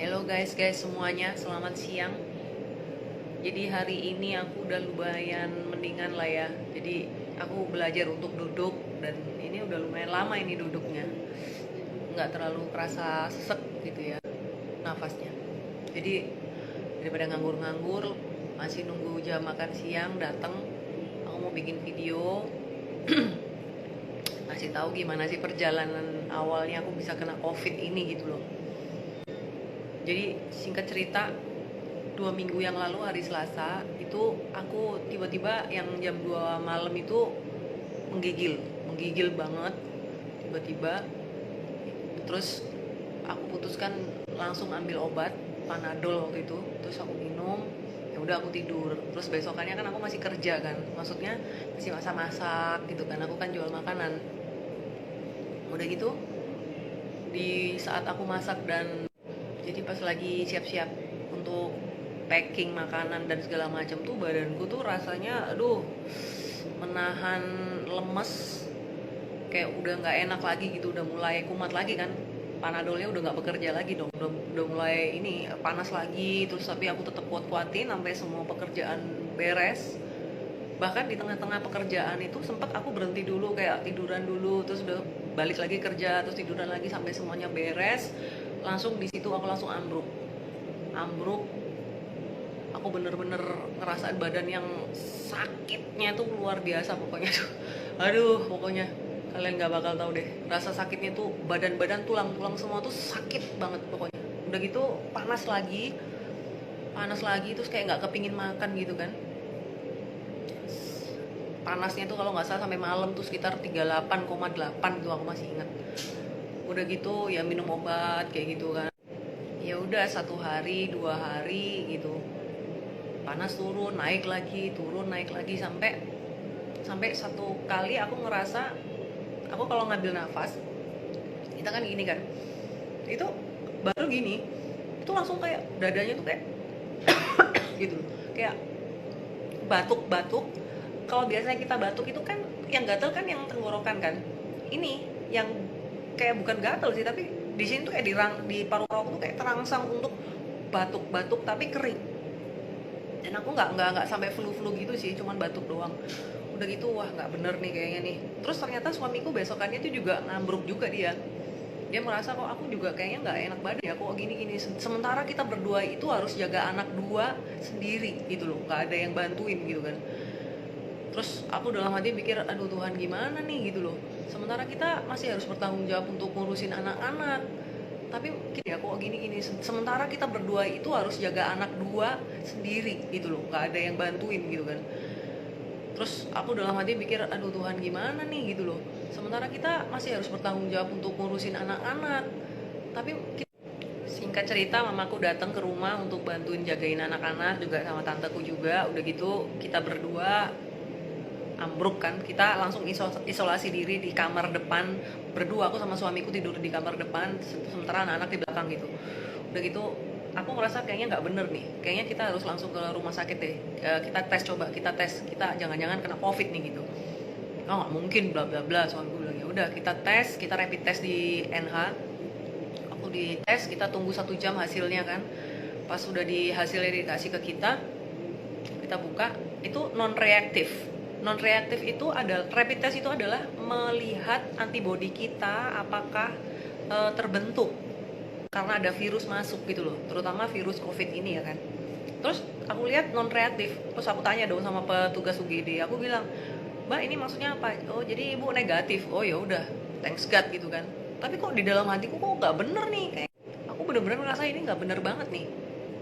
Hello guys semuanya, selamat siang. Jadi hari ini aku udah lumayan mendingan lah ya. Jadi aku belajar untuk duduk dan ini udah lumayan lama ini duduknya. Nggak terlalu kerasa sesek gitu ya nafasnya. Jadi daripada nganggur-nganggur masih nunggu jam makan siang datang, aku mau bikin video ngasih tahu gimana sih perjalanan awalnya aku bisa kena COVID ini gitu loh. Jadi singkat cerita, 2 minggu yang lalu hari Selasa itu aku tiba-tiba yang jam 2 malam itu menggigil banget tiba-tiba. Terus aku putuskan langsung ambil obat Panadol waktu itu, terus aku minum. Ya udah aku tidur. Terus besokannya kan aku masih kerja kan, maksudnya masih masak-masak gitu kan, aku kan jual makanan. Udah gitu di saat aku masak dan jadi pas lagi siap-siap untuk packing makanan dan segala macam tuh badanku tuh rasanya aduh menahan lemes, kayak udah nggak enak lagi gitu, udah mulai kumat lagi kan, panadolnya udah nggak bekerja lagi dong, udah mulai ini panas lagi. Terus tapi aku tetap kuat-kuatin sampai semua pekerjaan beres. Bahkan di tengah-tengah pekerjaan itu sempat aku berhenti dulu, kayak tiduran dulu, terus udah balik lagi kerja, terus tiduran lagi sampai semuanya beres. Langsung di situ aku langsung ambruk. Aku bener-bener ngerasain badan yang sakitnya tuh luar biasa pokoknya tuh. Aduh, pokoknya kalian nggak bakal tahu deh rasa sakitnya tuh, badan-badan tulang-tulang semua tuh sakit banget pokoknya. Udah gitu panas lagi terus kayak nggak kepingin makan gitu kan. Panasnya tuh kalau nggak salah sampai malam tuh sekitar 38,8 tuh, aku masih ingat. Udah gitu ya minum obat kayak gitu kan. Ya udah 1 hari 2 hari gitu, panas turun naik lagi sampai sampai satu kali aku ngerasa, aku kalau ngambil nafas kita kan gini kan, itu baru gini itu langsung kayak dadanya tuh kayak gitu, kayak batuk-batuk. Kalau biasanya kita batuk itu kan yang gatel kan yang tenggorokan kan, ini yang kayak bukan gatel sih, tapi di sini tuh kayak di paru-paru tuh kayak terangsang untuk batuk-batuk tapi kering. Dan aku nggak sampai flu gitu sih, cuman batuk doang. Udah gitu wah nggak bener nih kayaknya nih. Terus ternyata suamiku besokannya tuh juga ngambruk juga dia merasa kok aku juga kayaknya nggak enak badan ya, kok gini-gini. Sementara kita berdua itu harus jaga anak dua sendiri gitu loh, nggak ada yang bantuin gitu kan. Terus aku dalam hati pikir, aduh Tuhan gimana nih gitu loh, sementara kita masih harus bertanggung jawab untuk ngurusin anak-anak, tapi ya kok gini-gini. Sementara kita berdua itu harus jaga anak dua sendiri gitu loh, nggak ada yang bantuin gitu kan. Terus aku dalam hati pikir, aduh Tuhan gimana nih gitu loh, sementara kita masih harus bertanggung jawab untuk ngurusin anak-anak, tapi singkat cerita mamaku datang ke rumah untuk bantuin jagain anak-anak juga sama tanteku juga. Udah gitu kita berdua ambruk kan, kita langsung isolasi diri di kamar depan berdua. Aku sama suamiku tidur di kamar depan, sementara anak-anak di belakang gitu. Udah gitu aku ngerasa kayaknya nggak bener nih, kayaknya kita harus langsung ke rumah sakit deh. Kita tes, kita jangan-jangan kena covid nih gitu. Oh nggak mungkin bla bla bla, suamiku bilang. Ya udah kita tes, kita rapid test di NH. Aku di tes, kita tunggu 1 jam hasilnya kan. Pas sudah di hasilnya dikasih ke kita buka, itu non reaktif itu adalah, rapid test itu adalah melihat antibodi kita apakah terbentuk karena ada virus masuk gitu loh, terutama virus covid ini ya kan. Terus aku lihat non reaktif, terus aku tanya dong sama petugas UGD, aku bilang, mbak ini maksudnya apa? Oh jadi ibu negatif. Oh ya udah, thanks God gitu kan. Tapi kok di dalam hatiku kok nggak bener nih, kayak aku bener-bener ngerasa ini nggak bener banget nih,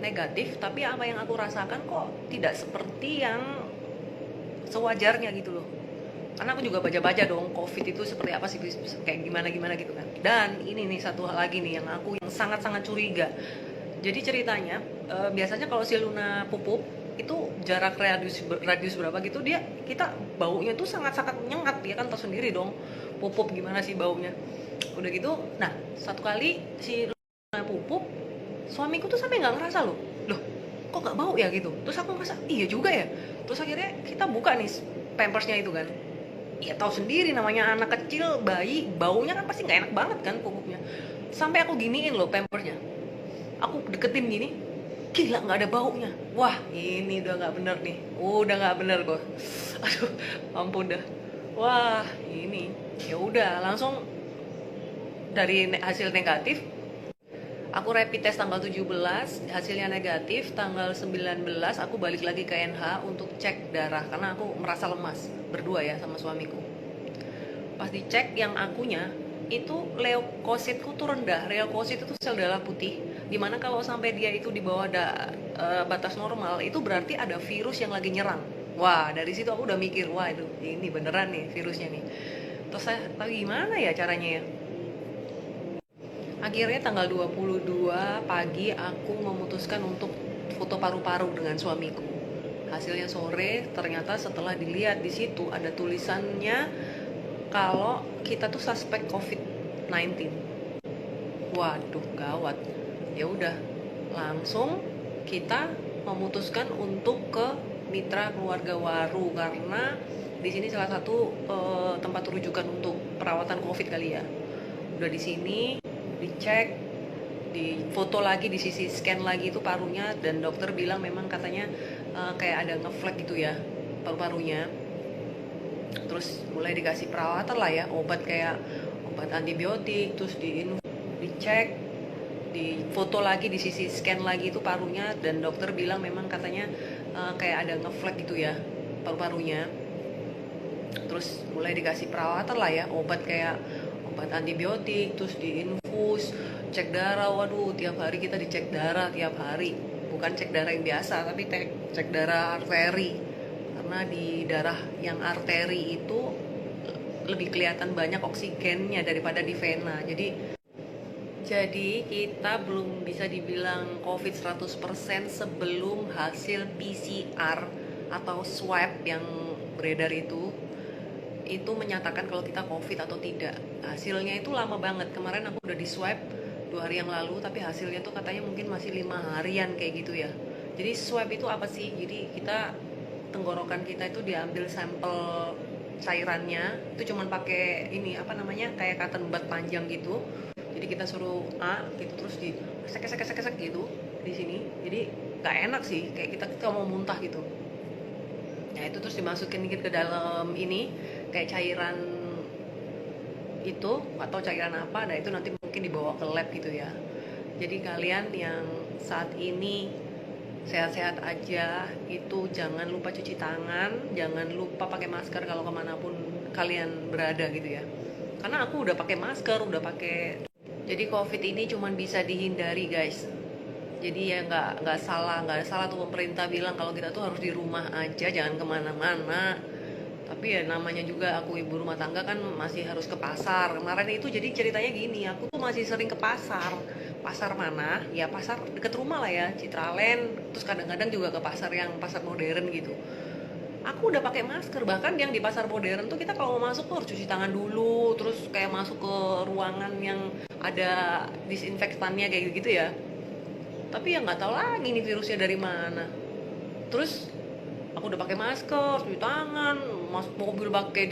negatif tapi apa yang aku rasakan kok tidak seperti yang sewajarnya gitu loh. Karena aku juga baca-baca dong covid itu seperti apa sih, kayak gimana gitu kan. Dan ini nih satu hal lagi nih yang sangat-sangat curiga. Jadi ceritanya biasanya kalau si Luna pupuk itu jarak radius berapa gitu, kita baunya tuh sangat-sangat nyengat, dia kan tahu sendiri dong pupuk gimana sih baunya. Udah gitu, nah satu kali si Luna pupuk, suamiku tuh sampai nggak ngerasa loh kok nggak bau ya gitu. Terus aku ngerasa iya juga ya. Terus akhirnya kita buka nih pampersnya itu kan, ya tahu sendiri namanya anak kecil, bayi, baunya kan pasti nggak enak banget kan pupuknya. Sampai aku giniin loh pampersnya, aku deketin gini, gila nggak ada baunya. Wah ini udah nggak bener nih, udah nggak bener kok. Aduh, ampun dah. Wah ini ya udah langsung dari hasil negatif. Aku rapid test tanggal 17, hasilnya negatif. Tanggal 19 aku balik lagi ke NH untuk cek darah karena aku merasa lemas berdua ya sama suamiku. Pas dicek yang akunya itu leukositku tuh rendah. Leukosit itu sel darah putih. Dimana kalau sampai dia itu di bawah batas normal, itu berarti ada virus yang lagi nyerang. Wah, dari situ aku udah mikir, wah itu ini beneran nih virusnya nih. Terus saya, tapi gimana ya caranya ya? Akhirnya tanggal 22 pagi aku memutuskan untuk foto paru-paru dengan suamiku. Hasilnya sore, ternyata setelah dilihat di situ ada tulisannya kalau kita tuh suspek COVID-19. Waduh, gawat. Ya udah, langsung kita memutuskan untuk ke mitra keluarga Waru karena di sini salah satu tempat rujukan untuk perawatan COVID kali ya. Udah di sini dicek, di foto lagi, di sisi scan lagi itu parunya, dan dokter bilang memang katanya kayak ada ngeflek gitu ya paru-parunya. Terus mulai dikasih perawatan lah ya, obat kayak obat antibiotik, terus dicek, di foto lagi, di sisi scan lagi itu parunya, dan dokter bilang memang katanya kayak ada ngeflek gitu ya paru-parunya. Terus mulai dikasih perawatan lah ya, obat kayak obat antibiotik, terus diinfus, cek darah. Waduh, tiap hari kita dicek darah tiap hari. Bukan cek darah yang biasa, tapi cek darah arteri. Karena di darah yang arteri itu lebih kelihatan banyak oksigennya daripada di vena. Jadi kita belum bisa dibilang COVID 100% sebelum hasil PCR atau swab yang beredar itu menyatakan kalau kita COVID atau tidak. Hasilnya itu lama banget. Kemarin aku udah di swab 2 hari yang lalu, tapi hasilnya tuh katanya mungkin masih 5 harian kayak gitu ya. Jadi swab itu apa sih? Jadi tenggorokan kita itu diambil sampel cairannya, itu cuman pakai ini apa namanya, kayak cotton bud panjang gitu. Jadi kita suruh gitu, terus di kesek gitu di sini. Jadi nggak enak sih, kayak kita mau muntah gitu. Nah itu terus dimasukin dikit ke dalam ini kayak cairan itu atau cairan apa, nah itu nanti mungkin dibawa ke lab gitu ya. Jadi kalian yang saat ini sehat-sehat aja itu jangan lupa cuci tangan, jangan lupa pakai masker kalau kemanapun kalian berada gitu ya. Karena aku udah pakai masker, udah pakai. Jadi COVID ini cuma bisa dihindari guys. Jadi ya nggak salah tuh pemerintah bilang kalau kita tuh harus di rumah aja, jangan kemana-mana. Tapi ya namanya juga aku ibu rumah tangga kan masih harus ke pasar. Kemarin itu jadi ceritanya gini, aku tuh masih sering ke pasar. Pasar mana? Ya pasar deket rumah lah ya, Citraland. Terus kadang-kadang juga ke pasar yang pasar modern gitu. Aku udah pakai masker, bahkan yang di pasar modern tuh kita kalau mau masuk tuh harus cuci tangan dulu, terus kayak masuk ke ruangan yang ada disinfektannya kayak gitu ya. Tapi ya nggak tahu lagi nih virusnya dari mana. Terus aku udah pakai masker, cuci tangan, masuk mobil pakai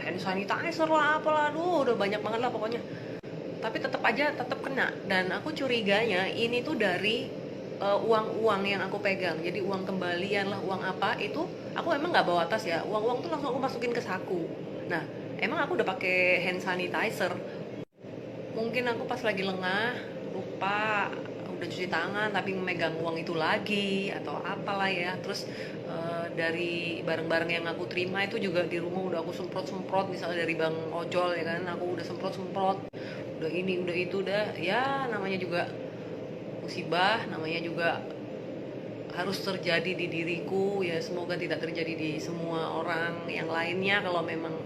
hand sanitizer lah, apalah, aduh udah banyak banget lah pokoknya. Tapi tetap kena, dan aku curiganya ini tuh dari uang-uang yang aku pegang. Jadi uang kembalian lah, uang apa itu aku emang nggak bawa tas ya. Uang-uang tuh langsung aku masukin ke saku. Nah, emang aku udah pakai hand sanitizer. Mungkin aku pas lagi lengah lupa udah cuci tangan tapi memegang uang itu lagi atau apalah ya. Terus dari barang-barang yang aku terima itu juga di rumah udah aku semprot misalnya dari bang ojol ya kan, aku udah semprot udah ini udah itu, udah ya namanya juga musibah, namanya juga harus terjadi di diriku ya, semoga tidak terjadi di semua orang yang lainnya. Kalau memang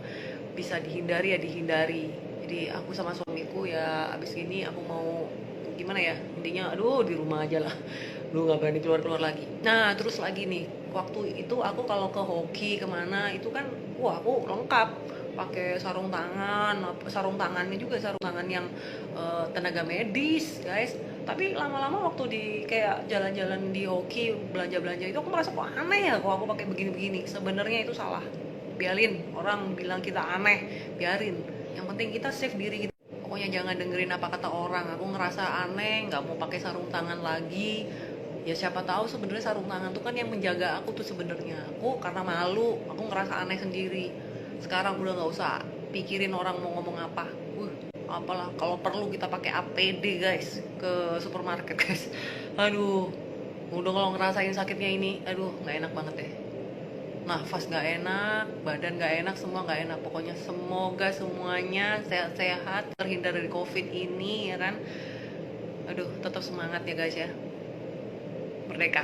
bisa dihindari ya dihindari. Jadi aku sama suamiku ya abis ini aku mau gimana ya, intinya aduh di rumah aja lah, lu nggak berani keluar lagi. Nah terus lagi nih, waktu itu aku kalau ke hoki kemana itu kan wah aku lengkap pakai sarung tangannya juga sarung tangan yang tenaga medis guys. Tapi lama-lama waktu di kayak jalan-jalan di hoki, belanja itu aku merasa kok aneh ya kalau aku pakai begini-begini. Sebenarnya itu salah, biarin orang bilang kita aneh, biarin, yang penting kita save diri kita. Pokoknya jangan dengerin apa kata orang. Aku ngerasa aneh, nggak mau pakai sarung tangan lagi. Ya siapa tahu sebenarnya sarung tangan tuh kan yang menjaga aku tuh sebenarnya. Aku karena malu, aku ngerasa aneh sendiri. Sekarang udah nggak usah pikirin orang mau ngomong apa. Apalah, kalau perlu kita pakai APD guys ke supermarket guys. Aduh, udah kalau ngerasain sakitnya ini, aduh nggak enak banget deh. Nafas nggak enak, badan nggak enak, semua nggak enak. Pokoknya semoga semuanya sehat-sehat, terhindar dari COVID ini ya kan. Aduh, tetap semangat ya guys ya. Merdeka.